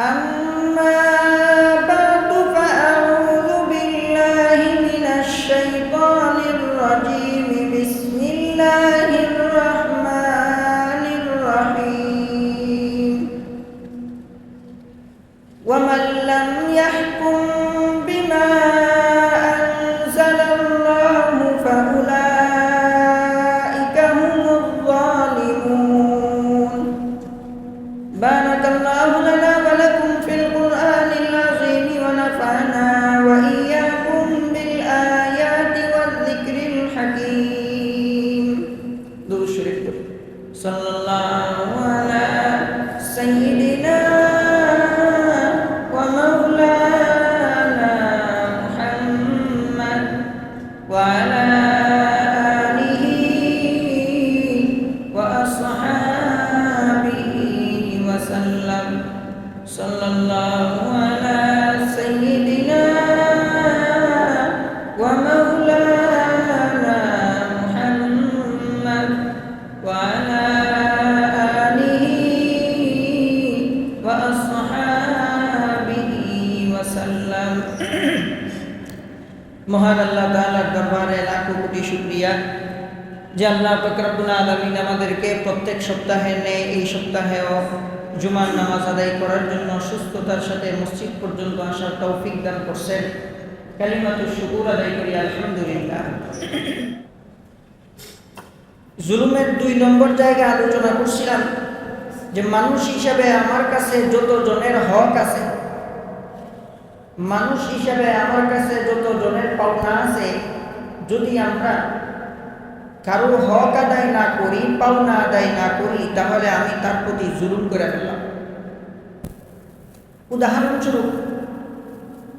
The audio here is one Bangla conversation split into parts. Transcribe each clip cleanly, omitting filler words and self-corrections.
أما بعد فأعوذ بالله من الشيطان الرجيم بسم الله الرحمن الرحيم ومن لم يحكم بما أنزل الله فأولئك هم الظالمون بارك الله لنا ولكم في القرآن العظيم ونفعنا وإياكم بالآيات والذكر الحكيم درود شريف صلى الله على سيدنا ومولانا محمد وعلى آله وأصحابه وسلم صلى الله على سيدنا ومولانا محمد وعلى آله وأصحابه وسلم মহান আল্লাহ তাআলার দরবারে লাখো কোটি শুকরিয়া যে আল্লাহ পাক রব্বুল আলামিন আমাদেরকে প্রত্যেক সপ্তাহে নেই এই সপ্তাহেও জুমার নামাজ আদায় করার জন্য সুস্থতার সাথে মসজিদ পর্যন্ত আসার তৌফিক দান করছেন। কালিমাতুশ শুকর আদায় করি আলহামদুলিল্লাহ। জুলুমের 2 নম্বর জায়গায় আলোচনা করছিলাম যে মানুষ হিসাবে আমার কাছে যত জনের হক আছে, মানুষ হিসাবে আমার কাছে যত জনের পাওনা আছে, যদি আমরা কারো হক আদায় না করি, পাওনা আদায় না করি, তাহলে আমি তার প্রতি জুলুম করে ফেললাম। উদাহরণস্বরূপ,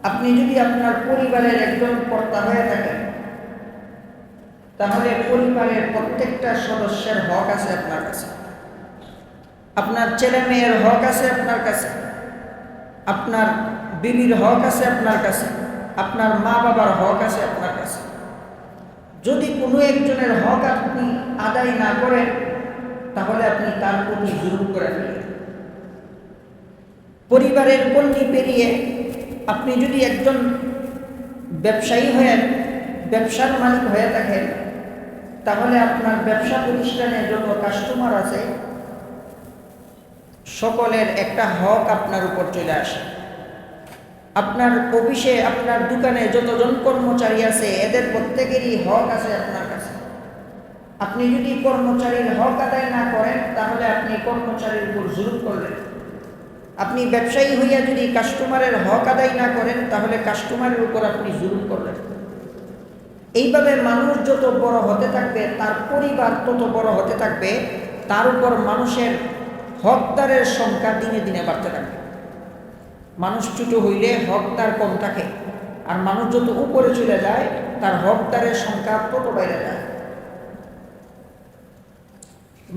আপনি যদি আপনার পরিবারের একজন কর্তা হয়ে থাকেন, তাহলে পরিবারের প্রত্যেকটা সদস্যের হক আছে আপনার কাছে। আপনার ছেলে মেয়ের হক আছে আপনার কাছে, আপনার বিবির হক আছে আপনার কাছে, আপনার মা বাবার হক আছে আপনার কাছে। যদি কোনো একজনের হক আপনি আদায় না করেন, তাহলে আপনি তার প্রতি জুলুম করে ফেলেন। পরিবারের গণ্ডি পেরিয়ে আপনি যদি একজন ব্যবসায়ী হয়ে ব্যবসার মালিক হয়ে থাকেন, তাহলে আপনার ব্যবসা প্রতিষ্ঠানে যত কাস্টমার আছে সকলের একটা হক আপনার উপর চলে আসে। আপনার অফিসে, আপনার দোকানে যতজন কর্মচারী আছে, এদের প্রত্যেকেরই হক আছে আপনার কাছে। আপনি যদি কর্মচারীর হক আদায় না করেন, তাহলে আপনি কর্মচারীর উপর জুলুম করলেন। আপনি ব্যবসায়ী হইয়া যদি কাস্টমারের হক আদায় না করেন, তাহলে কাস্টমারের উপর আপনি জুলুম করলেন। এইভাবে মানুষ যত বড় হতে থাকবে, তার পরিবার তত বড় হতে থাকবে, তার উপর মানুষের হকদারের সংখ্যা দিনে দিনে বাড়তে থাকবে। মানুষ ছোট হইলে হকদার কম থাকে, আর মানুষ যত উপরে চলে যায়, তার হকদারের সংখ্যা তত বেড়ে যায়।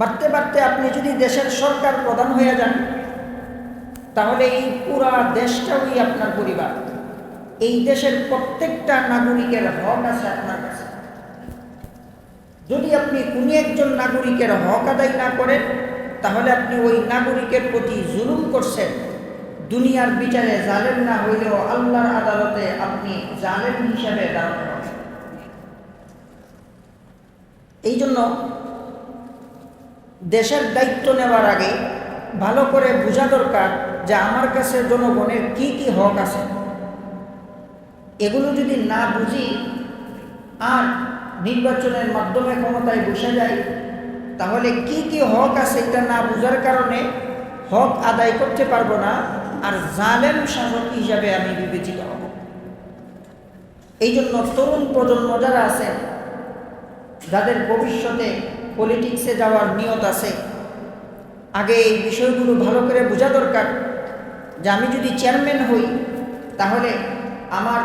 বাড়তে বাড়তে আপনি যদি দেশের সরকার প্রধান হয়ে যান, তাহলে এই পুরা দেশটাই আপনার পরিবার। এই দেশের প্রত্যেকটা নাগরিকের হক আছে আপনার কাছে। যদি আপনি কোনো একজন নাগরিকের হক আদায় না করেন, তাহলে আপনি ওই নাগরিকের প্রতি জুলুম করছেন। দুনিয়ার বিচারে জালেম না হইলেও আল্লাহর আদালতে আপনি জালেম হিসাবে দাঁড়াতে হবে। এই জন্য দেশের দায়িত্ব নেওয়ার আগে ভালো করে বোঝা দরকার যে আমার কাছে জনগণের কি কি হক আছে। এগুলো যদি না বুঝি আর নির্বাচনের মাধ্যমে ক্ষমতায় বসে যায়, তাহলে কি কি হক আছে এটা না বুঝার কারণে হক আদায় করতে পারবো না, আর জালেম শাসক হিসাবে আমি বিবেচিত হব। এই জন্য তরুণ প্রজন্ম যারা আছে, যাদের ভবিষ্যতে পলিটিক্সে যাওয়ার নিয়ত আছে, আগে এই বিষয়গুলো ভালো করে বোঝা দরকার যে আমি যদি চেয়ারম্যান হই, তাহলে আমার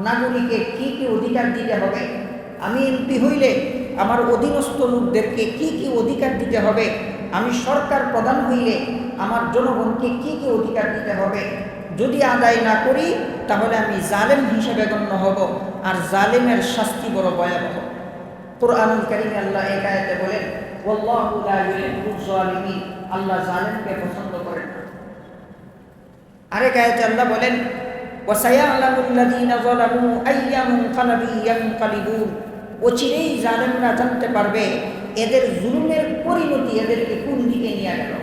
নাগরিককে কি কি অধিকার দিতে হবে। আমি এমপি হইলে আমার অধীনস্থ লোকদেরকে কি কি অধিকার দিতে হবে। আমি সরকার প্রধান হইলে আমার জনগণকে কি কি অধিকার দিতে হবে। যদি আদায় না করি, তাহলে আমি জালেম হিসেবে গণ্য হব, আর জালেমের শাস্তি বড় ভয়াবহ। কুরআনুল কারীমে আল্লাহ এক আয়াতে বলেন, ওয়াল্লাহু লা ইউহিব্বুয যালিমিন, আল্লাহ জালেমকে পছন্দ করেন না। আরেক আয়াতে আল্লাহ বলেন ওয়াসায়ালামুল্লাযীনা যালামু আইয়া মুনকালাবি ইয়ানকালিবুন, অচিরেই জালেমরা জানতে পারবে এদের জুলুমের পরিণতি এদেরকে কোন দিকে নিয়ে গেল।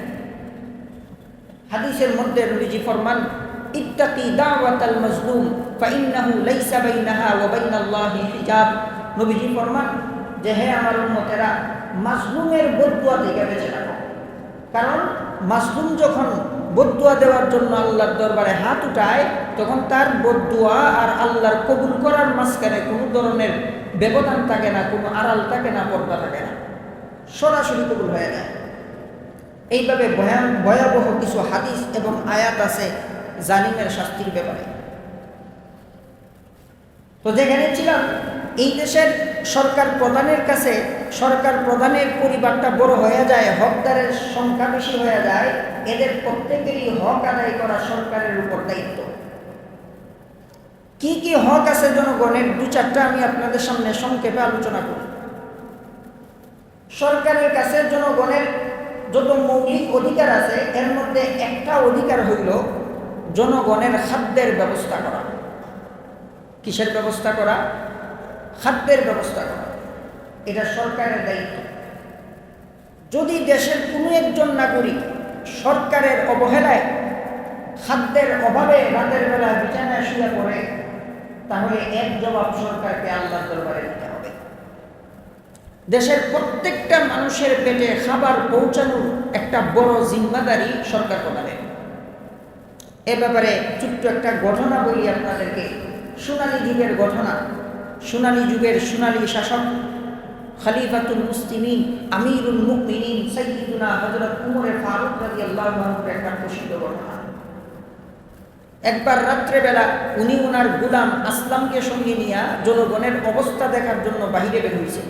হাদিসের মধ্যে নবীজি ফরমান ইত্তাকি দাওয়াতাল মাজলুম ফাইন্নাহু লাইসা বাইনাহা ওয়া বাইনাল্লাহি হিজাব। নবীজি ফরমান যে হে আমার উম্মতেরা, মাজলুমের বদদুয়া থেকে বেঁচে থাকো, কারণ মাজলুম যখন বদদুয়া দেওয়ার জন্য আল্লাহর দরবারে হাত উঠায় তখন তার বদদুয়া আর আল্লাহর কবুল করার মাঝখানে কোনো ধরনের ব্যবধান থাকে না, কোনো আড়াল থাকে না, পর্দা থাকে না, সরাসরি কবুল হয়ে যায়। এইভাবে ভয়াবহ কিছু হাদিস এবং আয়াত আছে জালিমের শাস্তির ব্যাপারে। তো যেখানে ছিলাম, এই দেশের সরকার প্রধানের কাছে সরকার প্রধানের পরিবারটা বড় হয়ে যায়, হকদারের সংখ্যা বেশি হয়ে যায়, এদের প্রত্যেকেরই হক আদায় করা সরকারের উপর দায়িত্ব। কি কি হক আছে জনগণের, দু চারটা আমি আপনাদের সামনে সংক্ষেপে আলোচনা করি। সরকারের কাছে জনগণের যত মৌলিক অধিকার আছে এর মধ্যে একটা অধিকার হইল জনগণের খাদ্যের ব্যবস্থা করা। কিসের ব্যবস্থা করা? খাদ্যের ব্যবস্থা করা। এটা সরকারের দায়িত্ব। যদি দেশের কোনো একজন নাগরিক সরকারের অবহেলায় খাদ্যের অভাবে রাতের বেলা বিছানায় শুয়ে পড়ে, তাহলে এক জবাব সরকারকে আল্লাহর দরবারে দিতে হবে। দেশের প্রত্যেকটা মানুষের পেটে খাবার পৌঁছানোর একটা বড় জিম্মাদারি সরকার প্রদানের। এ ব্যাপারে ছোট্ট একটা ঘটনা বলি আপনাদেরকে। সোনালী যুগের ঘটনা। সোনালী যুগের সোনালী শাসক খলিফাতুল মুসলিমিন আমিরুল মুমিনিন সাইয়্যিদুনা হযরত উমর ফারুক রাদিয়াল্লাহু আনহুর একটা প্রসিদ্ধ ঘটনা। একবার রাত্রেবেলা উনি ওনার গোলাম আসলামকে সঙ্গে নিয়ে জনগণের অবস্থা দেখার জন্য বাহিরে বের হয়েছে।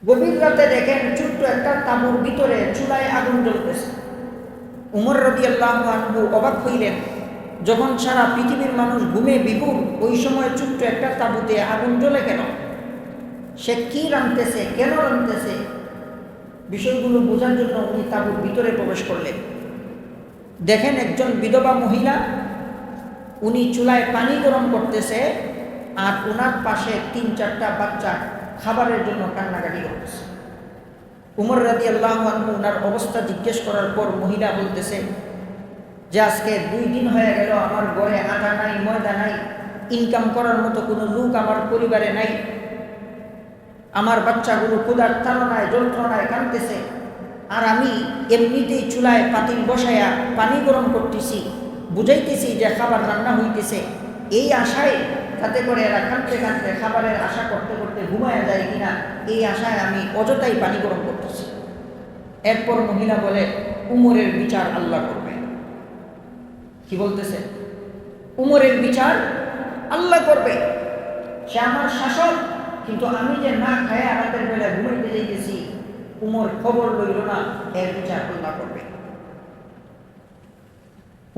গভীর রাতে দেখেন ছোট্ট একটা তাঁবুর ভিতরে চুলায় আগুন জ্বলতেছে। উমর রাদিয়াল্লাহু আনহু অবাক হইলেন, যখন সারা পৃথিবীর মানুষ ঘুমে বিভোর, ওই সময় ছোট্ট একটা তাঁবুতে আগুন জ্বলে কেন? সে কি রাঁধতেছে, কেন রাঁধতেছে? বিষয়গুলো বোঝার জন্য উনি তাঁবুর ভিতরে প্রবেশ করলেন। দেখেন একজন বিধবা মহিলা, উনি চুলায় পানি গরম করতেছে আর ওনার পাশে 3-4টা বাচ্চা খাবারের জন্য কান্নাকাটি করতেছে। উমর রাদিয়াল্লাহু আনহু ওনার অবস্থা জিজ্ঞেস করার পর মহিলা বলতেছে যে আজকে 2 দিন হয়ে গেল আমার ঘরে আটা নাই, ময়দা নাই, ইনকাম করার মতো কোনো লোক আমার পরিবারে নাই, আমার বাচ্চাগুলো ক্ষুধার তাড়নায় যন্ত্রণায় কাঁদতেছে, আর আমি এমনিতেই চুলায় পাতিল বসায়া পানি গরম করতেছি, বুঝাইতেছি যে খাবার রান্না হইতেছে, এই আশায় তাতে করে এরা কাঁদতে কাঁদতে খাবারের আশা করতে করতে ঘুমায়া যায় কিনা, এই আশায় আমি অযথাই পানি গরম করতেছি। এরপর মহিলা বলে উমরের বিচার আল্লাহ করবে। কি বলতেছে? উমরের বিচার আল্লাহ করবে। সে আমার শাসক, কিন্তু আমি যে না খায়া রাতের বেলা ঘুমাইতে যাইতেছি, উমর খবর লইল না, এর বিচার আল্লাহ করবে।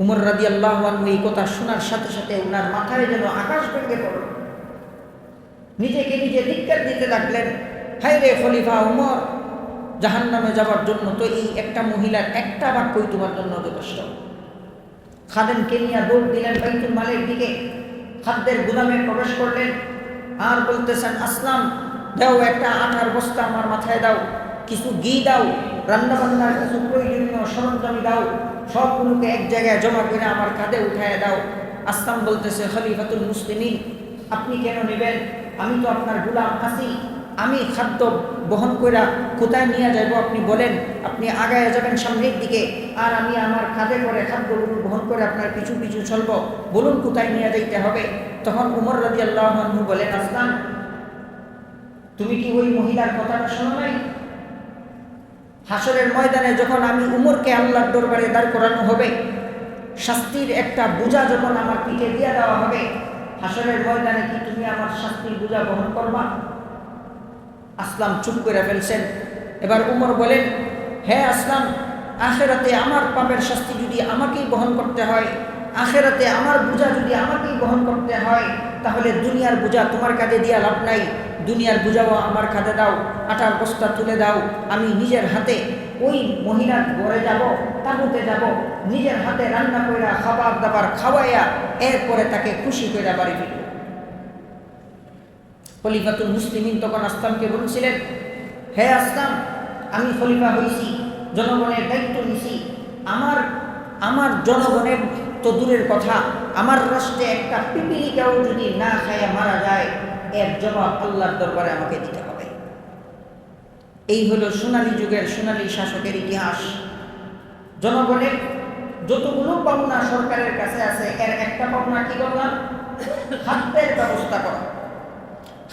উমর রাদিয়াল্লাহু আনহু এই কথা শোনার সাথে সাথে ওনার মাথায় যেন আকাশ ভেঙে পড়ল। নিজেকে নিজে ধিক্কার দিতে লাগলেন, হায় রে খলিফা উমর, জাহান্নামে যাবার জন্য তো এই একটা মহিলার একটা বাক্যই তোমার জন্য যথেষ্ট। খাদেমকে নিয়ে দৌড় দিলেন বাইতুল মালের দিকে, খাদ্যের গুদামে প্রবেশ করলেন আর বলতেছেন, আসলাম দাও, একটা আটার বস্তা আমার মাথায় দাও, কিছু ঘি দাও, রান্নাবান্নার কিছু প্রয়োজনীয় সরঞ্জাম দাও, সবগুলোকে এক জায়গায় জমা করে আমার কাঁধে উঠায় দাও। আসলাম বলতেছে, খলিফাতুল মুসলিমিন, আপনি কেন নেবেন? আমি তো আপনার গোলাম আছি, আমি খাদ্য বহন করে কোথায় নিয়ে যাব আপনি বলেন? আপনি আগায় যাবেন সামনের দিকে, আর আমি আমার কাঁধে করে খাদ্যগুলো বহন করে আপনার পিছু পিছু চলব, বলুন কোথায় নিয়ে যাইতে হবে। তখন উমর রাদিয়াল্লাহু আনহু বলেন, আসলাম তুমি কি ওই মহিলার কথাটা শোনো নাই? হাসরের ময়দানে যখন আমি উমরকে আল্লাহর দরবারে দাঁড় করানো হবে, শাস্তির একটা বোঝা যখন আমার পিঠে দিয়ে দেওয়া হবে, হাসরের ময়দানে কি তুমি আমার শাস্তির বোঝা বহন করবা? আসলাম চুপ করে ফেলছেন। এবার উমর বলেন, হ্যাঁ আসলাম, আখেরাতে আমার পাপের শাস্তি যদি আমাকেই বহন করতে হয়, আখেরাতে আমার বোঝা যদি আমাকেই বহন করতে হয়, তাহলে দুনিয়ার বোঝা তোমার কাঁধে দিয়া লাভ নাই, দুনিয়ার বোঝাও আমার কাঁধে দাও, আটার বস্তা তুলে দাও, আমি নিজের হাতে ওই মহিলার ঘরে যাব, তাঁবুতে যাব, নিজের হাতে রান্না কইরা খাবার দাবার খাওয়াইয়া এরপরে তাকে খুশি কইরা বাড়ি ফিরব। খলিফাতুল মুসলিমিন তখন আসলামকে বলছিলেন, হে আসলাম, আমি খলিফা হইছি, জনগণের দায়িত্ব নিছি, আমার জনগণের তো দূরের কথা, আমার রাষ্ট্রে একটা পিপিলিকাও যদি না খায়া মারা যায়, এর জবাব আল্লাহর দরবারে আমাকে দিতে হবে। এই হলো সোনালী যুগের সোনালী শাসকের ইতিহাস। জনগণের যতগুলো পাওনা সরকারের কাছে আছে, এর একটা পাওনা কি বললাম? খাদ্যের ব্যবস্থা করা।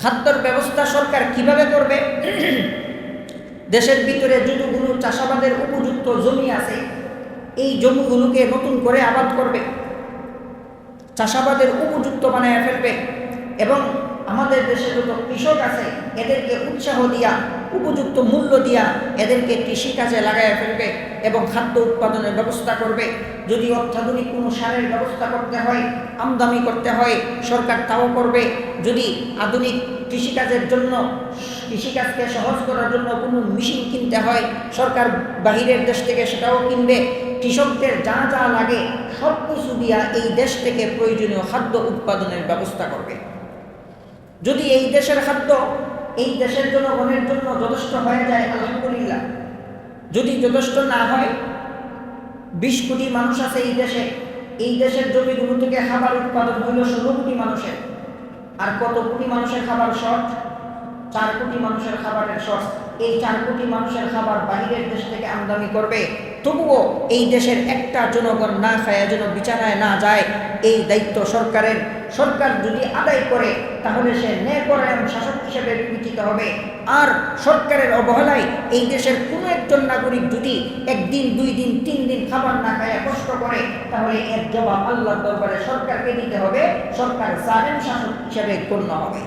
খাদ্যের ব্যবস্থা সরকার কিভাবে করবে? দেশের ভিতরে যতগুলো চাষাবাদের উপযুক্ত জমি আছে, এই জমিগুলোকে নতুন করে আবাদ করবে, চাষাবাদের উপযুক্ত বানায় ফেলবে, এবং আমাদের দেশে যত কৃষক আছে এদেরকে উৎসাহ দিয়া, উপযুক্ত মূল্য দিয়া এদেরকে কৃষিকাজে লাগাইয়া ফেলবে এবং খাদ্য উৎপাদনের ব্যবস্থা করবে। যদি অত্যাধুনিক কোনো সারের ব্যবস্থা করতে হয়, আমদানি করতে হয়, সরকার তাও করবে। যদি আধুনিক কৃষিকাজের জন্য, কৃষিকাজকে সহজ করার জন্য কোনো মেশিন কিনতে হয়, সরকার বাহিরের দেশ থেকে সেটাও কিনবে। কৃষকদের যা যা লাগে সব কিছু দিয়া এই দেশ থেকে প্রয়োজনীয় খাদ্য উৎপাদনের ব্যবস্থা করবে। যদি এই দেশের খাদ্য এই দেশের জনগণের জন্য যথেষ্ট হয়ে যায়, আলহামদুলিল্লাহ। যদি যথেষ্ট না হয়, 20 কোটি মানুষ আছে এই দেশে, এই দেশের জমিগুলো থেকে খাবার উৎপাদন হইল 16 কোটি মানুষের। আর কত কোটি মানুষের খাবার শর্ট? 4 কোটি মানুষের খাবারের শর্ট। এই 4 কোটি মানুষের খাবার বাহিরের দেশ থেকে আমদানি করবে, তবুও এই দেশের একটা জনগণ না খায় যেন বিছানায় না যায়, এই দায়িত্ব সরকারের। সরকার যদি আদায় করে তাহলে সে ন্যায়পরায়ণ শাসক হিসেবে বিবেচিত হবে। আর সরকারের অবহেলায় এই দেশের কোনো একজন নাগরিক যদি 1 দিন 2 দিন 3 দিন খাবার না খায় কষ্ট করে, তাহলে এর জবাব আল্লাহর দরবারে সরকারকে দিতে হবে। সরকার জালেম শাসক হিসেবে গণ্য হবে।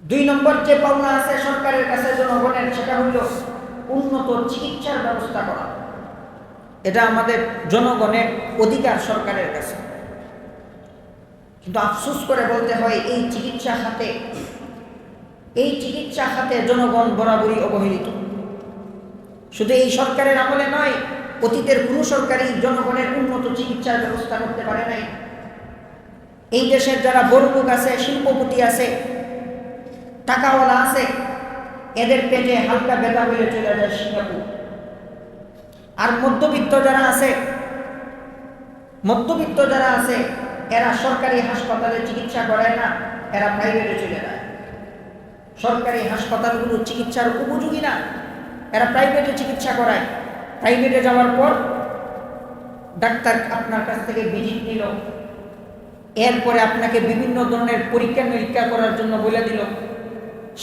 2 নম্বর যে পাওনা আছে সরকারের কাছে জনগণের, সেটা হইল উন্নত চিকিৎসার ব্যবস্থা করা। এটা আমাদের জনগণের অধিকার সরকারের কাছে। কিন্তু আফসোস করে বলতে হয়, এই চিকিৎসা খাতে জনগণ বরাবরই অবহেলিত। শুধু এই সরকারের আমলে নয়, অতীতের কোনো সরকারই জনগণের উন্নত চিকিৎসার ব্যবস্থা করতে পারে নাই। এই দেশের যারা বড় লোক আছে, শিল্পপতি আছে, টাকাওয়ালা আছে, এদের পেটে হালকা ব্যথা হয়ে চলে যায় সিঙ্গাপুর। আর মধ্যবিত্ত যারা আছে এরা সরকারি হাসপাতালে চিকিৎসা করায় না, এরা প্রাইভেটে চলে যায়। সরকারি হাসপাতালগুলো চিকিৎসার উপযোগী না, এরা প্রাইভেটে চিকিৎসা করায়। প্রাইভেটে যাওয়ার পর ডাক্তার আপনার কাছ থেকে ভিজিট নিল, এরপরে আপনাকে বিভিন্ন ধরনের পরীক্ষা নিরীক্ষা করার জন্য বলে দিল,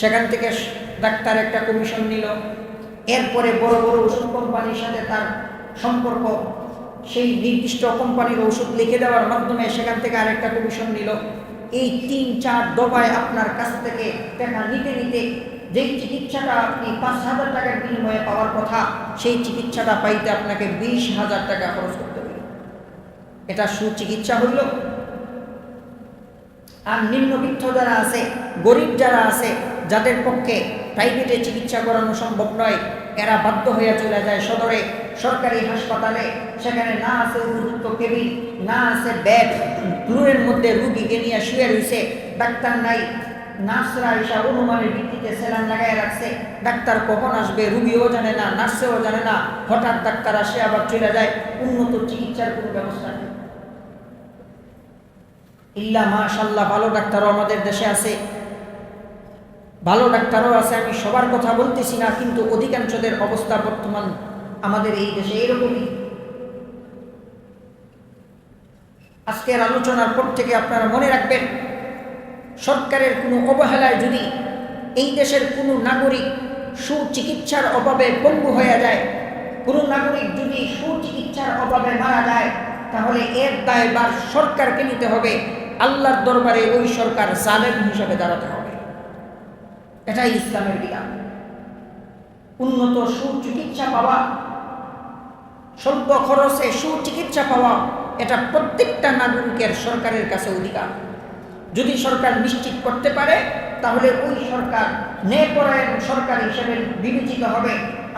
সেখান থেকে ডাক্তার একটা কমিশন নিল। এরপরে বড় বড় ওষুধ কোম্পানির সাথে তার সম্পর্ক, সেই নির্দিষ্ট কোম্পানির ওষুধ লিখে দেওয়ার মাধ্যমে সেখান থেকে আরেকটা কমিশন নিল। এই 3-4 দফায় আপনার কাছ থেকে টাকা নিতে নিতে যেই চিকিৎসাটা আপনি 5,000 টাকার বিনিময়ে পাওয়ার কথা, সেই চিকিৎসাটা পাইতে আপনাকে 20,000 টাকা খরচ করতে হইল। এটা সুচিকিৎসা হইল? আর নিম্নবিত্ত যারা আছে, গরিব যারা আছে, যাদের পক্ষে প্রাইভেটে চিকিৎসা করানো সম্ভব নয়, এরা বাধ্য হয়ে চলে যায় সদরে সরকারি হাসপাতালে। সেখানে না আছে উপযুক্ত কেবিন, না আছে বেড, ফ্লোরের মধ্যে রুগীকে নিয়ে শুয়ে রয়েছে, ডাক্তার নাই। নার্সরা এসে অনুমানের ভিত্তিতে সেলাইন লাগাই রাখছে। ডাক্তার কখন আসবে রুগীও জানে না, নার্সেও জানে না। হঠাৎ ডাক্তার আসে আবার চলে যায়। উন্নত চিকিৎসার কোনো ব্যবস্থা নেই। ইল্লা মাশাআল্লাহ, ভালো ডাক্তারও আমাদের দেশে আছে, ভালো ডাক্তারও আছে, আমি সবার কথা বলতেছি না, কিন্তু অধিকাংশদের অবস্থা বর্তমান আমাদের এই দেশে এরকমই। আজকের আলোচনার পর থেকে আপনারা মনে রাখবেন, সরকারের কোনো অবহেলায় যদি এই দেশের কোনো নাগরিক সুচিকিৎসার অভাবে পঙ্গু হয়ে যায়, কোনো নাগরিক যদি সুচিকিৎসার অভাবে মারা যায়, তাহলে এর দায়ভার সরকারকে নিতে হবে। আল্লাহর দরবারে ওই সরকার জালেম হিসাবে দাঁড়াতে হবে। এটাই ইসলামের বিধান। উন্নত সুচিকিৎসা পাওয়া, স্বল্প খরচে সুচিকিৎসা পাওয়া, এটা প্রত্যেকটা নাগরিকের সরকারের কাছে অধিকার। যদি সরকার নিশ্চিত করতে পারে, তাহলে ওই সরকার ন্যায়পরায়ণ সরকার হিসেবে বিবেচিত হবে।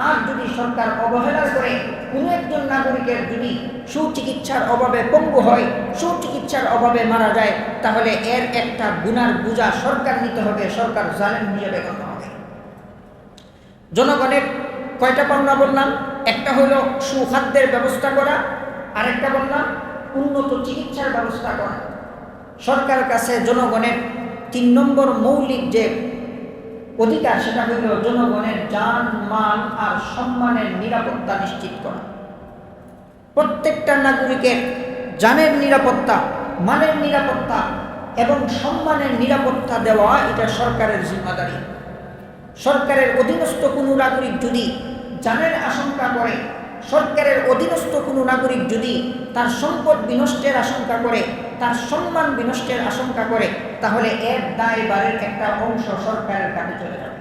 আর যদি সরকার অবহেলা করে কোনো একজন নাগরিকের যদি সুচিকিৎসার অভাবে পঙ্গু হয়, সুচিকিৎসার অভাবে মারা যায়, তাহলে এর একটা গুনার বোঝা সরকার নিতে হবে, সরকার জালেম হিসেবে গণ্য হবে। জনগণের কয়টা পাওনা বললাম? একটা হলো সুখাদ্যের ব্যবস্থা করা, আরেকটা বললাম উন্নত চিকিৎসার ব্যবস্থা করা। সরকারের কাছে জনগণের 3 নম্বর মৌলিক যে অধিকার, সেটা হইল জনগণের জান মাল আর সম্মানের নিরাপত্তা নিশ্চিত করা। প্রত্যেকটা নাগরিকের জানের নিরাপত্তা, মালের নিরাপত্তা এবং সম্মানের নিরাপত্তা দেওয়া এটা সরকারের জিম্মাদারি। সরকারের অধীনস্থ কোনো নাগরিক যদি জানের আশঙ্কা করে, সরকারের অধীনস্থ কোনো নাগরিক যদি তার সম্পদ বিনষ্টের আশঙ্কা করে, তার সম্মান বিনষ্টের আশঙ্কা করে, তাহলে এর দায়ভারের একটা অংশ সরকারের কাছে চলে যাবে।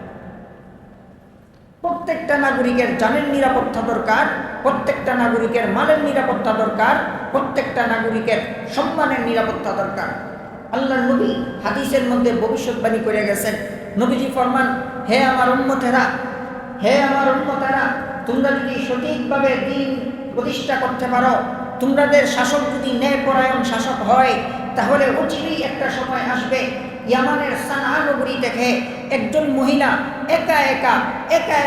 প্রত্যেকটা নাগরিকের জানের নিরাপত্তা দরকার, প্রত্যেকটা নাগরিকের মালের নিরাপত্তা দরকার, প্রত্যেকটা নাগরিকের সম্মানের নিরাপত্তা দরকার। আল্লাহর নবী হাদিসের মধ্যে ভবিষ্যৎবাণী করে গেছেন। নবীজি ফরমান, হে আমার উম্মতেরা, হে আমার উম্মতেরা, তোমরা যদি সঠিকভাবে দিন প্রতিষ্ঠা করতে পারো, তোমাদের শাসক যদি ন্যায়পরায়ণ শাসক হয়, তাহলে অচিরেই একটা সময় আসবে ইয়ামানের সানা নগরী থেকে একজন মহিলা একা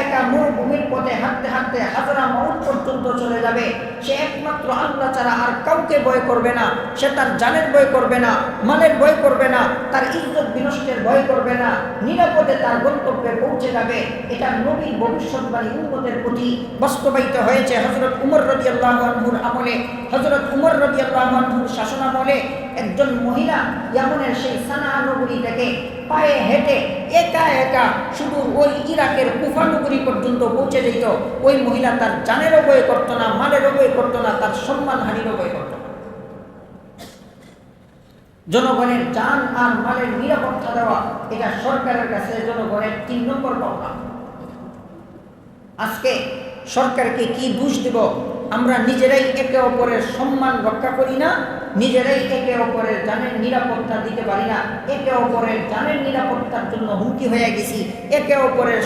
একা মরুভূমির পথে হাঁটতে হাঁটতে হাজরা মাউত পর্যন্ত চলে যাবে। সে একমাত্র আল্লাহ ছাড়া আর কাউকে ভয় করবে না। সে তার জানের ভয় করবে না, মালের ভয় করবে না, তার ইজ্জত বিনষ্টের ভয় করবে না, নিরাপদে তার গন্তব্যে পৌঁছে যাবে। এটা নবীর ভবিষ্যৎবাণী উম্মতের প্রতি বাস্তবায়িত হয়েছে হযরত উমর রাদিয়াল্লাহু আনহুর আমলে। হযরত উমর রাদিয়াল্লাহু আনহুর শাসনামলে একজন মহিলা ইয়ামানের সেই সানা নগরী থেকে পায়ে হেঁটে একা শুধু ওই ইরাকের কুফা নগরী পর্যন্ত পৌঁছে যেত। ওই মহিলা তার জানেরও ভয় করত না, মালেরও ভয় করত না, তার সম্মানহানিরও ভয় করত না। জনগণের জান আর মালের নিরাপত্তা দেওয়া এটা সরকারের কাছে জনগণের 3 নম্বর পাওনা। আজকে সরকারকে কি দোষ দেব? আমরা নিজেরাই একে অপরের সম্মান রক্ষা করি না, নিজেরাই একে অপরের জানের নিরাপত্তা দিতে পারি না, একে অপরের জানের নিরাপত্তার জন্য হুমকি হয়ে গেছি, একে অপরের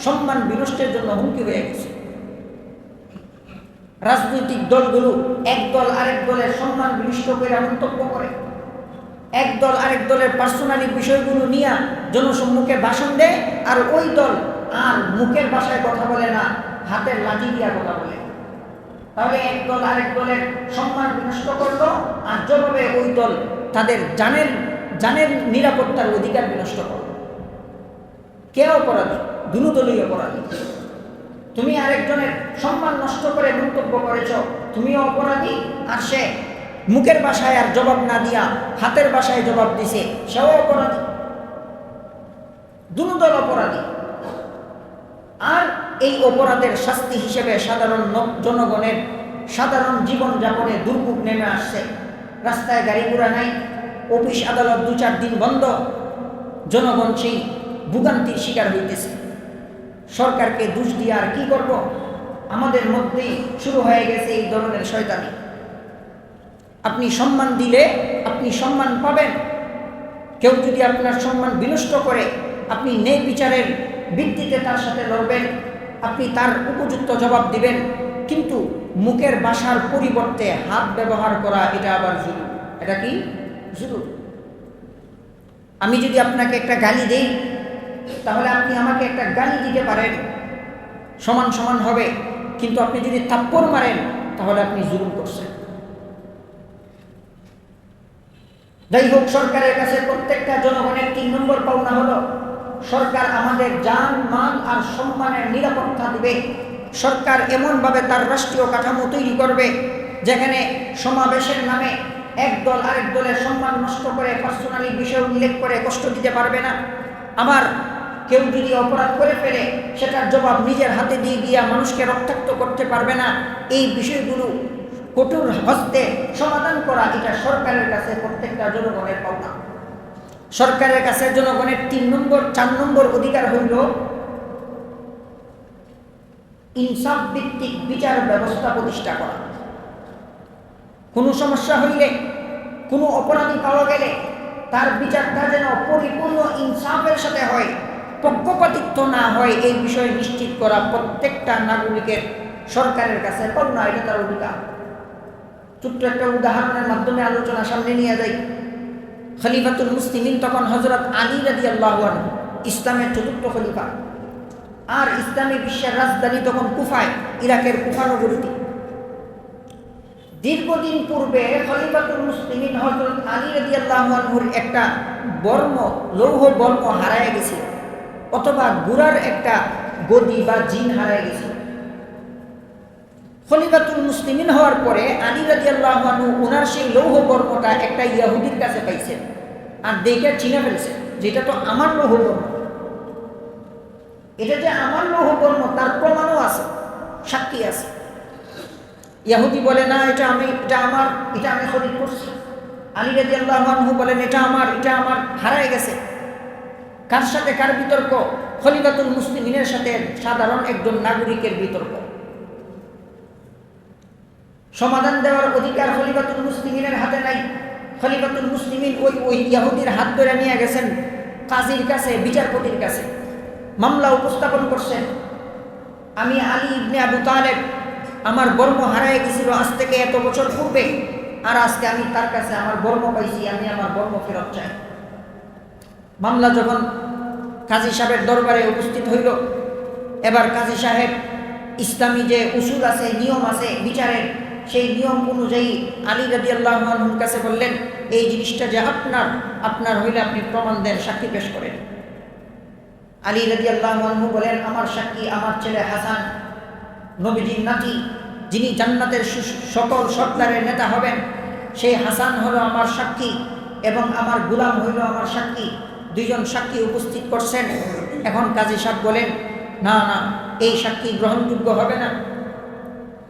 সম্মান বিনষ্টের জন্য হুমকি হয়ে গেছি। রাজনৈতিক দলগুলো এক দল আরেক দলের সম্মান বিনষ্ট করে মন্তব্য করে, এক দল আরেক দলের পার্সোনালি বিষয়গুলো নিয়ে জনসম্মুখে ভাষণ দেয়, আর ওই দল আর মুখের ভাষায় কথা বলে না, হাতের লাঠি দিয়া কথা বলে। তাহলে এক দল আরেক দলের সম্মান বিনষ্ট করলো, আর জবাবে ওই দল তাদের জানের নিরাপত্তার অধিকার বিনষ্ট করলো। কে অপরাধী? দুনো দলই অপরাধী। তুমি আরেকজনের সম্মান নষ্ট করে মন্তব্য করেছ, তুমিও অপরাধী, আর সে মুখের ভাষায় আর জবাব না দিয়া হাতের ভাষায় জবাব দিছে, সেও অপরাধী। দুনো দল অপরাধী। আর এই অপরাধের শাস্তি হিসেবে সাধারণ জনগণের সাধারণ জীবনযাপনে দুর্ভোগ নেমে আসছে। রাস্তায় গাড়ি ঘোড়া নাই, অফিস আদালত 2-4 দিন বন্ধ, জনগণ সেই ভোগান্তির শিকার হইতেছে। সরকারকে দোষ দিয়ে আর কি করব? আমাদের মধ্যেই শুরু হয়ে গেছে এই ধরনের শয়তানি। আপনি সম্মান দিলে আপনি সম্মান পাবেন, কেউ যদি আপনার সম্মান বিনষ্ট করে আপনি ন্যায় বিচারের ভিত্তিতে তার সাথে লড়বেন, আপনি তার উপযুক্ত জবাব দিবেন। কিন্তু মুখের ভাষার পরিবর্তে হাত ব্যবহার করা এটা আবার জুলুম। এটা কি জুলুম? আমি যদি আপনাকে একটা গালি দেই, তাহলে আপনি আমাকে একটা গালি দিতে পারেন, সমান সমান হবে। কিন্তু আপনি যদি থাপ্পড় মারেন, তাহলে আপনি জুলুম করছেন। যাই হোক, সরকারের কাছে প্রত্যেকটা জনগণের 3 নম্বর পাওনা হলো সরকার আমাদের জান মাল আর সম্মানের নিরাপত্তা দিবে। সরকার এমনভাবে তার রাষ্ট্রীয় কাঠামো তৈরি করবে যেখানে সমাবেশের নামে এক দল আরেক দলের সম্মান নষ্ট করে পার্সোনালি বিষয় উল্লেখ করে কষ্ট দিতে পারবে না। আবার কেউ যদি অপরাধ করে ফেলে সেটার জবাব নিজের হাতে দিয়ে গিয়া মানুষকে রক্তাক্ত করতে পারবে না। এই বিষয়গুলো কঠোর হস্তে সমাধান করা এটা সরকারের কাছে প্রত্যেকটা জনগণের পাওনা। সরকারের কাছে জনগণের 4 নম্বর অধিকার হইল ইনসাফ ভিত্তিক বিচার ব্যবস্থা প্রতিষ্ঠা করা। কোনো সমস্যা হইলে, কোনো অপরাধী পাওয়া গেলে তার বিচারটা যেন পরিপূর্ণ ইনসাফের সাথে হয়, পক্ষপাতিত্ব না হয় এই বিষয়ে নিশ্চিত করা প্রত্যেকটা নাগরিকের সরকারের কাছে পাওনা, এটা তার অধিকার। ছোট্ট একটা উদাহরণের মাধ্যমে আলোচনা সামনে নিয়ে যাই। খলিফাতুল মুসলিমিন তখন হযরত আলী রাদিয়াল্লাহু আনহু, ইসলামের চতুর্থ খলিফা। আর ইসলামী বিশ্বের রাজধানী তখন কুফায়, ইরাকের কুফা নগরীতে। দীর্ঘদিন পূর্বে খলিফাতুল মুসলিমিন হযরত আলী রাদিয়াল্লাহু আনহুর একটা বর্ম, লৌহ বর্ম হারায় গেছিল, অথবা গুড়ার একটা গদি বা জিন হারায় গেছিল। খলিফাতুল মুসলিমিন হওয়ার পরে আলী রাদিয়াল্লাহু আনহু ওনার সেই লৌহ বর্মটা একটা ইহুদির কাছে পাইছেন, আর দেখে চিনে ফেলছেন যেটা তো আমার লৌহ বর্ম, এটা যে আমার লৌহ বর্ম তার প্রমাণও আছে, সাক্ষী আছে। ইহুদি বলে না এটা আমি খরিদ করছি। আলী রাদিয়াল্লাহু আনহু বলেন এটা আমার হারায় গেছে। কার সাথে কার বিতর্ক? খলিফাতুল মুসলিমিনের সাথে সাধারণ একজন নাগরিকের বিতর্ক। সমাধান দেওয়ার অধিকার খলিফাতুল মুসলিমিনের হাতে নাই। খলিফাতুল মুসলিমিন ওই ইহুদির হাত ধরে নিয়ে গেছেন কাজীর কাছে, বিচারপতির কাছে, মামলা উপস্থাপন করছেন। আমি আলী ইবনে আবু তালেব, আমার বর্ম হারায় গেছিল আজ থেকে এত বছর পূর্বে, আর আজকে আমি তার কাছে আমার বর্ম পাইছি, আমি আমার বর্ম ফেরত চাই। মামলা যখন কাজী সাহেবের দরবারে উপস্থিত হইল, এবার কাজী সাহেব ইসলামী যে উসুল আছে, নিয়ম আছে বিচারের, সেই নিয়ম অনুযায়ী আলী রাদিয়াল্লাহু আনহুর কাছে বললেন এই জিনিসটা যে আপনার হইলে আপনি প্রমাণ দেন, সাক্ষী পেশ করেন। আলী রাদিয়াল্লাহু আনহু বলেন আমার সাক্ষী আমার ছেলে হাসান, নবীজির নাতি, যিনি জান্নাতের সকল সর্দারের নেতা হবেন, সেই হাসান হলো আমার সাক্ষী এবং আমার গোলাম হইল আমার সাক্ষী। দুইজন সাক্ষী উপস্থিত করছেন। এখন কাজী সাহেব বলেন না এই সাক্ষী গ্রহণযোগ্য হবে না।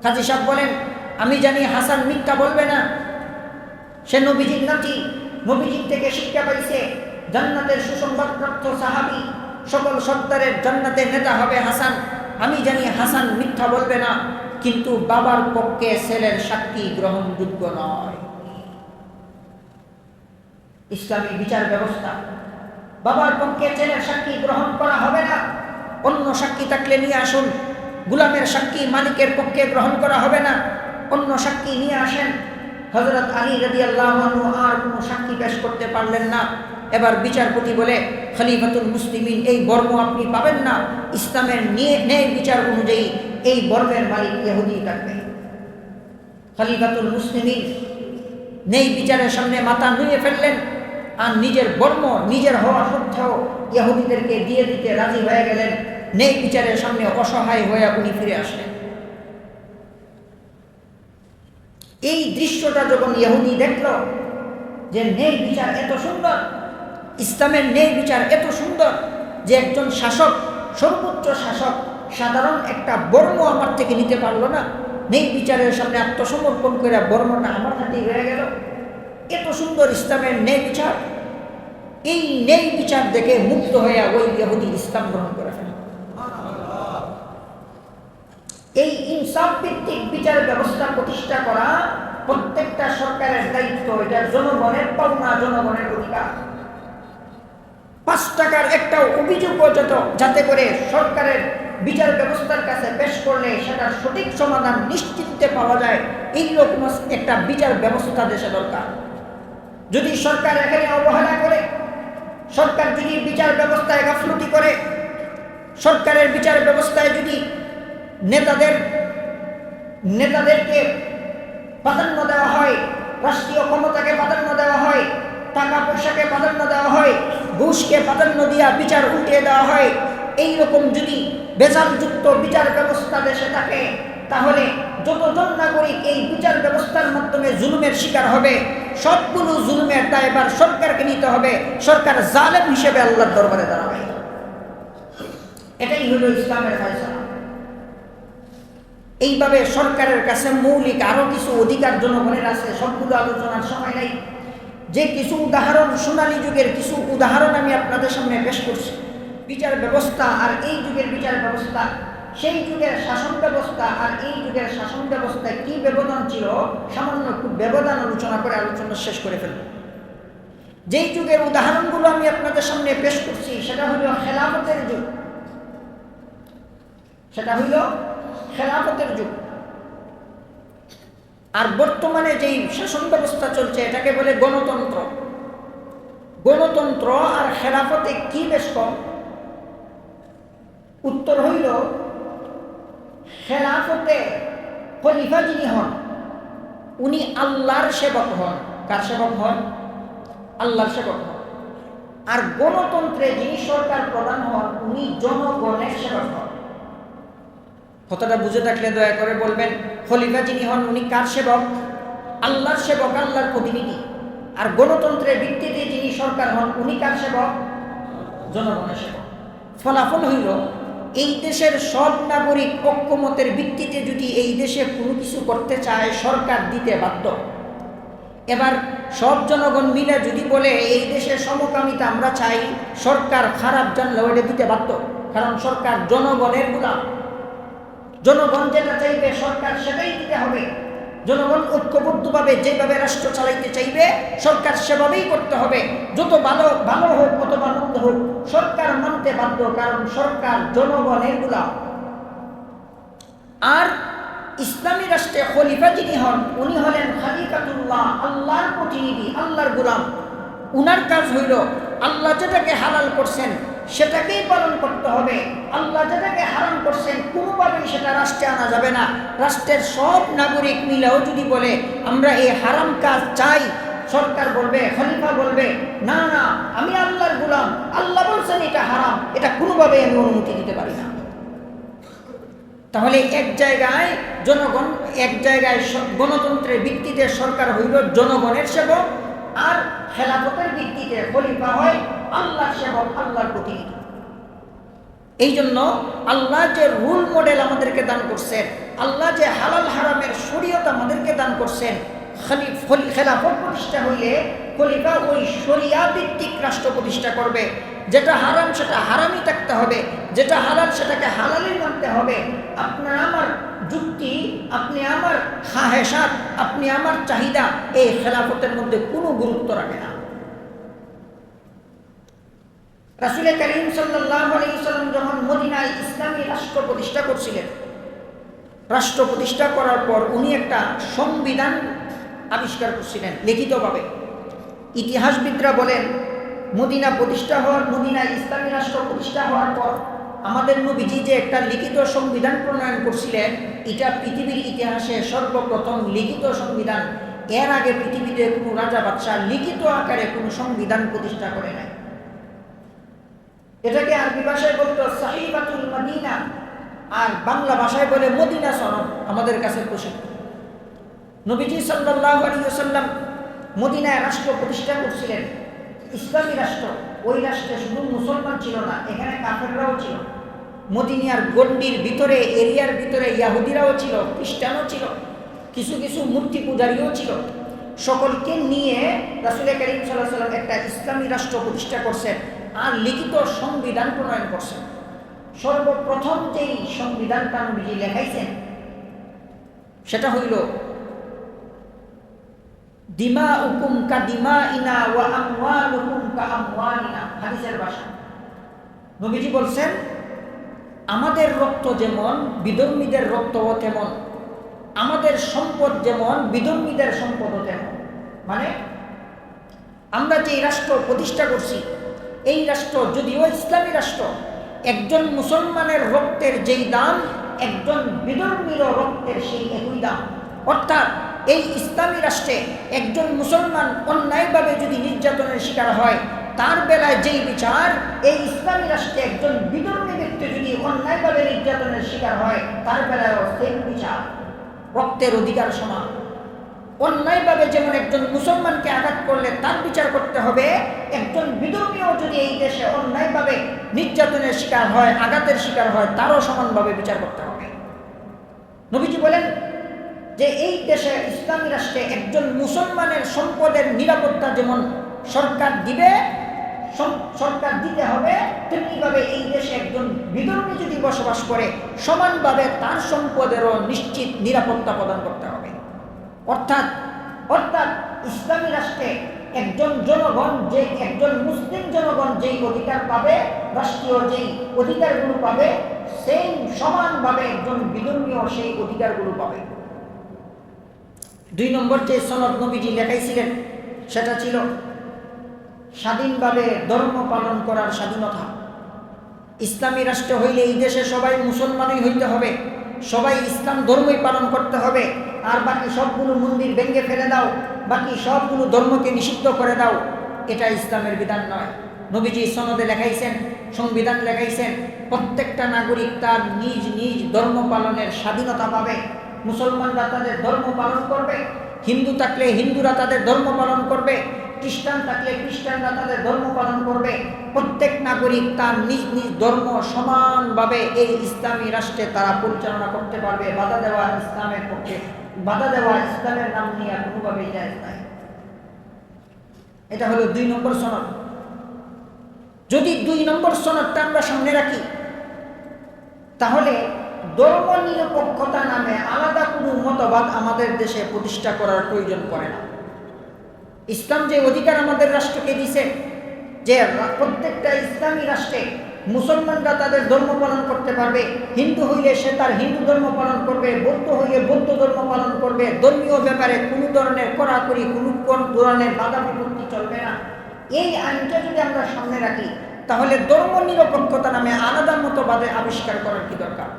কাজী সাহেব বলেন আমি জানি হাসান মিথ্যা বলবে না, সে নবীজির নাতি, নবীজির থেকে শিক্ষা পাইছে, জান্নাতের সুসংবাদপ্রাপ্ত সাহাবী, সকল সর্দারের জান্নাতের নেতা হবে হাসান। আমি জানি হাসান মিথ্যা বলবে না, কিন্তু বাবার পক্ষে ছেলের সাক্ষী গ্রহণযোগ্য নয়। ইসলামী বিচার ব্যবস্থা, বাবার পক্ষে ছেলের সাক্ষী গ্রহণ করা হবে না। অন্য সাক্ষী থাকলে নিয়ে আসুন। গোলামের সাক্ষী মালিকের পক্ষে গ্রহণ করা হবে না, অন্য সাক্ষী নিয়ে আসেন। হযরত আলী রাদিয়াল্লাহু আনহু আর কোনো সাক্ষী পেশ করতে পারলেন না। এবার বিচারপতি বলে খলিফাতুল মুসলিমিন এই বর্ম আপনি পাবেন না, ইসলামের ন্যায় বিচার অনুযায়ী এই বর্মের মালিক ইহুদি থাকবে। খলিফাতুল মুসলিমিন ন্যায় বিচারের সামনে মাথা নুয়ে ফেললেন, আর নিজের বর্ম নিজের হওয়া সত্ত্বেও ইহুদিদেরকে দিয়ে দিতে রাজি হয়ে গেলেন। ন্যায় বিচারের সামনে অসহায় হয়ে উনি ফিরে আসলেন। এই দৃশ্যটা যখন ইহুদি দেখল যে ন্যায় বিচার এত সুন্দর, ইসলামের ন্যায় বিচার এত সুন্দর, যে একজন শাসক, সর্বোচ্চ শাসক সাধারণ একটা বর্ম আমার থেকে নিতে পারলো না, ন্যায় বিচারের সামনে আত্মসমর্পণ করে বর্মটা আমার হাতেই রয়ে গেল, এত সুন্দর ইসলামের ন্যায় বিচার। এই ন্যায় বিচার দেখে মুক্ত হয়ে ওই ইহুদি ইসলাম গ্রহণ করে ফেলে। এই ইনসাফ ভিত্তিক বিচার ব্যবস্থা প্রতিষ্ঠা করা প্রত্যেকটা সরকারের দায়িত্ব, এটা জনগণের পাওনা, জনগণের অধিকার। 5 টাকার একটা অভিযোগ যাতে করে সরকারের বিচার ব্যবস্থার কাছে পেশ করলে সেটার সঠিক সমাধান নিশ্চিন্তে পাওয়া যায়, এইরকম একটা বিচার ব্যবস্থা দেশে দরকার। যদি সরকার এখানে অবহেলা করে, সরকার যদি বিচার ব্যবস্থায় গাফলতি করে, সরকারের বিচার ব্যবস্থায় যদি নেতাদেরকে প্রাধান্য দেওয়া হয়, রাষ্ট্রীয় ক্ষমতাকে প্রাধান্য দেওয়া হয়, টাকা পয়সাকে প্রাধান্য দেওয়া হয়, ঘুষকে প্রাধান্য দিয়া বিচার উল্টে দেওয়া হয়, এইরকম যদি বেজালযুক্ত বিচার ব্যবস্থা দেশে থাকে, তাহলে যতজন নাগরিক এই বিচার ব্যবস্থার মাধ্যমে জুলুমের শিকার হবে, সবগুলো জুলুমের দায়ভার সরকারকে নিতে হবে। সরকার জালেম হিসেবে আল্লাহর দরবারে দাঁড়াবে। এটাই হলো ইসলামের ফয়সালা। এইভাবে সরকারের কাছে মৌলিক আরো কিছু অধিকার জনগণের আছে, সবগুলো আলোচনার সময় নাই। যে কিছু উদাহরণ, সোনালী যুগের কিছু উদাহরণ আমি আপনাদের সামনে পেশ করছি। বিচার ব্যবস্থা আর এই যুগের বিচার ব্যবস্থা, সেই যুগের শাসন ব্যবস্থা আর এই যুগের শাসন ব্যবস্থায় কি ব্যবধান ছিল, সামান্য খুব ব্যবধান আলোচনা করে আলোচনা শেষ করে ফেলব। যেই যুগের উদাহরণগুলো আমি আপনাদের সামনে পেশ করছি সেটা হইল খেলাফতের যুগ, সেটা হইল খেলাফতের যুগ। আর বর্তমানে যেই শাসন ব্যবস্থা চলছে এটাকে বলে গণতন্ত্র। গণতন্ত্র আর খেলাফতে কি বেশ কম? উত্তর হইল খেলাফতে খলিফা যিনি হন উনি আল্লাহর সেবক হন। কার সেবক হন? আল্লাহর সেবক হন। আর গণতন্ত্রে যিনি সরকার প্রধান হন উনি জনগণের সেবক হন। কথাটা বুঝে থাকলে দয়া করে বলবেন, খলিফা যিনি হন উনি কার সেবক? আল্লাহর সেবক, আল্লাহর প্রতিনিধি। আর গণতন্ত্রের ভিত্তিতে যিনি সরকার হন উনি কার সেবক? জনগণের সেবক। ফলাফল হইল এই দেশের সব নাগরিক ঐক্যমতের ভিত্তিতে যদি এই দেশে কোনো কিছু করতে চায় সরকার দিতে বাধ্য। এবার সব জনগণ মিলে যদি বলে এই দেশের সমকামিতা আমরা চাই, সরকার খারাপ জানলেও এটা দিতে বাধ্য, কারণ সরকার জনগণের গোলাম। জনগণ যেটা চাইবে সরকার সেটাই দিতে হবে। জনগণ ঐক্যবদ্ধভাবে যেভাবে রাষ্ট্র চালাইতে চাইবে সরকার সেভাবেই করতে হবে। যত ভালো ভালো হোক অথবা মন্দ হোক সরকার মানতে বাধ্য, কারণ সরকার জনগণের গোলাম। আর ইসলামী রাষ্ট্রে খলিফা যিনি হন উনি হলেন খলিফাতুল্লাহ, আল্লাহর প্রতিনিধি, আল্লাহর গোলাম। উনার কাজ হইল আল্লাহ যেটাকে হালাল করছেন সেটাকেই পালন করতে হবে। আল্লাহ যেটাকে হারাম করছেন কোনোভাবেই সেটা রাষ্ট্রে আনা যাবে না। রাষ্ট্রের সব নাগরিক মিলেও যদি বলে আমরা এই হারাম কাজ চাই, সরকার বলবে, খলিফা বলবে না না আমি আল্লাহর গোলাম, আল্লাহ বলছেন এটা হারাম, এটা কোনোভাবেই আমি অনুমতি দিতে পারি না। তাহলে এক জায়গায় জনগণ, এক জায়গায় গণতন্ত্রের ভিত্তিতে সরকার হইল জনগণের সেবক, আর খেলাফতের ভিত্তিতে খলিফা হয় আল্লাহর সেবক, আল্লাহর প্রতিনিধি। এই জন্য আল্লাহ যে রুল মডেল আমাদেরকে দান করছেন, আল্লাহ যে হালাল হারামের শরীয়ত আমাদেরকে দান করছেন, খেলাফত প্রতিষ্ঠা হইলে খলিফা ওই শরিয়া ভিত্তিক রাষ্ট্র প্রতিষ্ঠা করবে। যেটা হারাম সেটা হারামই থাকতে হবে, যেটা হালাল সেটাকে হালালই মানতে হবে। আপনার আমার যুক্তি, আপনি আমার খাহেসাত, আপনি আমার চাহিদা এই খেলাফতের মধ্যে কোনো গুরুত্ব রাখে না। রাসূল করিম সাল্লাল্লাহু আলাইহি ওয়াসাল্লাম যখন মদিনায় ইসলামী রাষ্ট্র প্রতিষ্ঠা করছিলেন, রাষ্ট্র প্রতিষ্ঠা করার পর উনি একটা সংবিধান আবিষ্কার করছিলেন লিখিতভাবে। ইতিহাসবিদরা বলেন মদিনা প্রতিষ্ঠা হওয়ার, মদিনায় ইসলামী রাষ্ট্র প্রতিষ্ঠা হওয়ার পর আমাদের নবীজি যে একটা লিখিত সংবিধান প্রণয়ন করছিলেন, এটা পৃথিবীর ইতিহাসে সর্বপ্রথম লিখিত সংবিধান। এর আগে পৃথিবীতে কোনো রাজা বাদশাহ লিখিত আকারে কোনো সংবিধান প্রতিষ্ঠা করে নাই। এটাকে আরবি ভাষায় বলতো সাহিফাতুল মদিনা, আর বাংলা ভাষায় বলে মদিনা সনদ, আমাদের কাছে প্রসিদ্ধ। নবীজি সাল্লাল্লাহু আলাইহি ওয়াসাল্লাম মদিনায় রাষ্ট্র প্রতিষ্ঠা করছিলেন, ইসলামী রাষ্ট্র। ওই রাষ্ট্রে শুধু মুসলমান ছিল না, এখানে কাফেররাও ছিল। মদিনার গণ্ডির ভিতরে, এরিয়ার ভিতরে ইহুদিরাও ছিল, খ্রিস্টানও ছিল, কিছু কিছু মূর্তি পূজারীও ছিল। সকলকে নিয়ে রাসূল করিম সাল্লাল্লাহু আলাইহি ওয়াসাল্লাম একটা ইসলামী রাষ্ট্র প্রতিষ্ঠা করছেন আর লিখিত সংবিধান প্রণয়ন করছেন। সর্বপ্রথম যেই সংবিধানটা নবীজি লেখাইছেন সেটা হইল দিমাউকুম কা দিমাইনা ওয়া আমওয়ালুকুম কা আমওয়ালিনা, হাদিসের ভাষা। নবীজি বলছেন আমাদের রক্ত যেমন বিধর্মীদের রক্তও তেমন, আমাদের সম্পদ যেমন বিধর্মীদের সম্পদও তেমন। মানে আমরা যে রাষ্ট্র প্রতিষ্ঠা করছি এই রাষ্ট্র যদিও ইসলামী রাষ্ট্র, একজন মুসলমানের রক্তের যেই দাম একজন বিধর্মীর রক্তের সেই একই দাম। অর্থাৎ এই ইসলামী রাষ্ট্রে একজন মুসলমান অন্যায়ভাবে যদি নির্যাতনের শিকার হয় তার বেলায় যেই বিচার, এই ইসলামী রাষ্ট্রে একজন বিধর্মী ব্যক্তি যদি অন্যায়ভাবে নির্যাতনের শিকার হয় তার বেলায়ও সেই বিচার, রক্তের অধিকার সমান। অন্যায়ভাবে যেমন একজন মুসলমানকে আঘাত করলে তার বিচার করতে হবে, একজন বিধর্মীও যদি এই দেশে অন্যায়ভাবে নির্যাতনের শিকার হয়, আঘাতের শিকার হয়, তারও সমানভাবে বিচার করতে হবে। নবীজি বলেন যে এই দেশে ইসলামী রাষ্ট্রে একজন মুসলমানের সম্পদের নিরাপত্তা যেমন সরকার দিবে, সরকার দিতে হবে, তেমনিভাবে এই দেশে একজন বিধর্মী যদি বসবাস করে সমানভাবে তার সম্পদেরও নিশ্চিত নিরাপত্তা প্রদান করতে হবে। অর্থাৎ ইসলামী রাষ্ট্রে একজন জনগণ যে একজন মুসলিম জনগণ যেই অধিকার পাবে, রাষ্ট্রীয় যেই অধিকারগুলো পাবে, সেই সমানভাবে একজন বিধর্মীয় সেই অধিকারগুলো পাবে। 2 নম্বর যে সনদ নবীজি লেখাইছিলেন সেটা ছিল স্বাধীনভাবে ধর্ম পালন করার স্বাধীনতা। ইসলামী রাষ্ট্র হইলে এই দেশে সবাই মুসলমানই হইতে হবে, সবাই ইসলাম ধর্মই পালন করতে হবে, আর বাকি সবগুলো মন্দির ভেঙে ফেলে দাও, বাকি সবগুলো ধর্মকে নিষিদ্ধ করে দাও, এটা ইসলামের বিধান নয়। নবীজি সনদে লেখাইছেন, সংবিধান লেখাইছেন, প্রত্যেকটা নাগরিক তার নিজ নিজ ধর্ম পালনের স্বাধীনতা পাবে। মুসলমানরা তাদের ধর্ম পালন করবে, হিন্দু থাকলে হিন্দুরা তাদের ধর্ম পালন করবে, খ্রিস্টান থাকলে খ্রিস্টানরা তাদের ধর্ম পালন করবে। প্রত্যেক নাগরিক তার নিজ নিজ ধর্ম সমানভাবে এই ইসলামী রাষ্ট্রে তারা পরিচালনা করতে পারবে। বাধা দেওয়া ইসলামের পক্ষে, বাধা দেওয়া ইসলামের নাম নিয়ে কোনোভাবেই জায়েজ নাই। এটা হলো 2 নম্বর সনদ। যদি 2 নম্বর সনদটা আমরা সামনে রাখি, তাহলে ধর্ম নিরপেক্ষতা নামে আলাদা কোনো মতবাদ আমাদের দেশে প্রতিষ্ঠা করার প্রয়োজন পড়ে না। ইসলাম যে অধিকার আমাদের রাষ্ট্রকে দিছে যে প্রত্যেকটা ইসলামী রাষ্ট্রে মুসলমানরা তাদের ধর্ম পালন করতে পারবে, হিন্দু হইলে সে তার হিন্দু ধর্ম পালন করবে, বৌদ্ধ হইলে বৌদ্ধ ধর্ম পালন করবে, ধর্মীয় ব্যাপারে কোনো ধরনের কড়াকড়ি, কোনো ধরনের বাধা বিপত্তি চলবে না। এই আইনটা যদি আমরা সামনে রাখি, তাহলে ধর্ম নিরপেক্ষতা নামে আলাদা মতবাদে আবিষ্কার করার কি দরকার?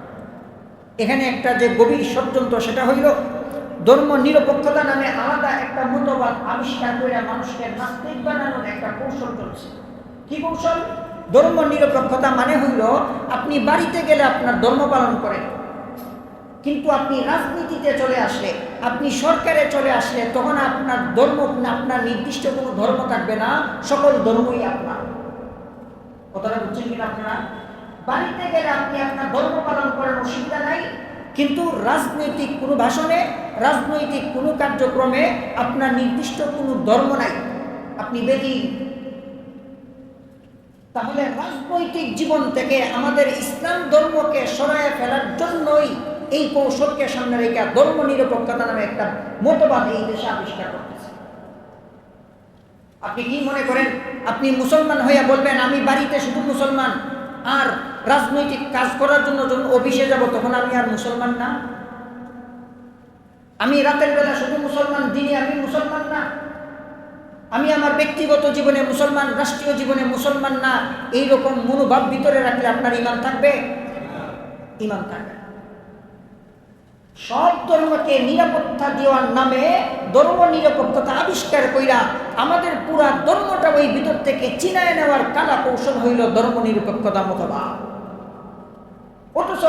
এখানে একটা যে গভীর ষড়যন্ত্র সেটা হইল ধর্ম নিরপেক্ষতা নামে আলাদা একটা মতবাদ আবিষ্কার করে মানুষকে নাস্তিক বানানোর একটা কৌশল চলছে। কি কৌশল? ধর্ম নিরপেক্ষতা মানে হইল আপনি বাড়িতে গেলে আপনার ধর্ম পালন করেন, কিন্তু আপনি রাজনীতিতে চলে আসলে, আপনি সরকারে চলে আসলে, তখন আপনার ধর্ম, আপনার নির্দিষ্ট কোনো ধর্ম থাকবে না, সকল ধর্মই আপনার। কথাটা বুঝছেন কিনা আপনারা? বাড়িতে গেলে আপনি আপনার ধর্ম পালন করেন, অসুবিধা নাই, কিন্তু রাজনৈতিক কোনো ভাষণে, রাজনৈতিক কোনো কার্যক্রমে আপনার নির্দিষ্ট কোনো ধর্ম নাই, আপনি বেদিন। তাহলে রাজনৈতিক জীবন থেকে আমাদের ইসলাম ধর্মকে সরাইয়া ফেলার জন্যই এই কৌশলকে সামনে রেখে ধর্ম নিরপেক্ষতা নামে একটা মতবাদ এই দেশে আবিষ্কার করতেছে। আপনি কি মনে করেন আপনি মুসলমান হইয়া বলবেন আমি বাড়িতে শুধু মুসলমান, আর রাজনৈতিক কাজ করার জন্য যখন অফিসে যাব তখন আমি আর মুসলমান না? আমি রাতের বেলা শুধু মুসলমান, দিনে আমি মুসলমান না? আমি আমার ব্যক্তিগত জীবনে মুসলমান, রাষ্ট্রীয় জীবনে মুসলমান না? এইরকম মনোভাব ভিতরে রাখলে আপনার ঈমান থাকবে? ঈমান থাকবে। সব ধর্মকে নিরাপত্তা দেওয়ার নামে ধর্ম নিরপেক্ষতা আবিষ্কার কইরা আমাদের পুরা ধর্মটা ওই ভিতর থেকে চিনায় নেওয়ার কালা কৌশল হইল ধর্ম নিরপেক্ষতা মতবাদ। অথচ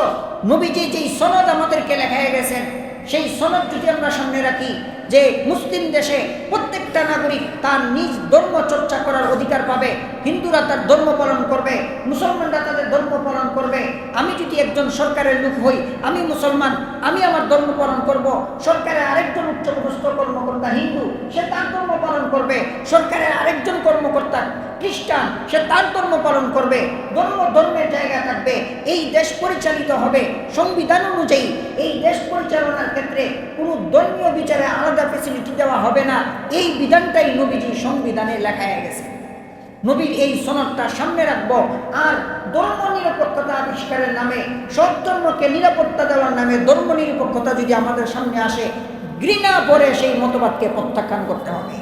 নবীজি যেই সনদ আমাদেরকে লেখায় গেছেন, সেই সনদ যদি আমরা সামনে রাখি যে মুসলিম দেশে প্রত্যেকটা নাগরিক তার নিজ ধর্ম চর্চা করার অধিকার পাবে, হিন্দুরা তার ধর্ম পালন করবে, মুসলমানরা তাদের ধর্ম পালন করবে। আমি যদি একজন সরকারের লোক হই, আমি মুসলমান, আমি আমার ধর্ম পালন করব, সরকারের আরেকজন উচ্চপদস্থ কর্মকর্তা হিন্দু, সে তার ধর্ম পালন করবে, সরকারের আরেকজন কর্মকর্তা খ্রিস্টান, সে তার ধর্ম পালন করবে, ধর্মের জায়গা থাকবে। এই দেশ পরিচালিত হবে সংবিধান অনুযায়ী। এই দেশ পরিচালনার ক্ষেত্রে কোনো ধর্মীয় বিচারে আলাদা ফেসিলিটি দেওয়া হবে না। এই বিধানটাই নবীজির সংবিধানে লেখা গেছে। নবীর এই সনদটা সামনে রাখবো, আর ধর্ম নিরপেক্ষতা আবিষ্কারের নামে, সব ধর্মকে নিরাপত্তা দেওয়ার নামে ধর্ম নিরপেক্ষতা যদি আমাদের সামনে আসে, ঘৃণা করে সেই মতবাদকে প্রত্যাখ্যান করতে হবে।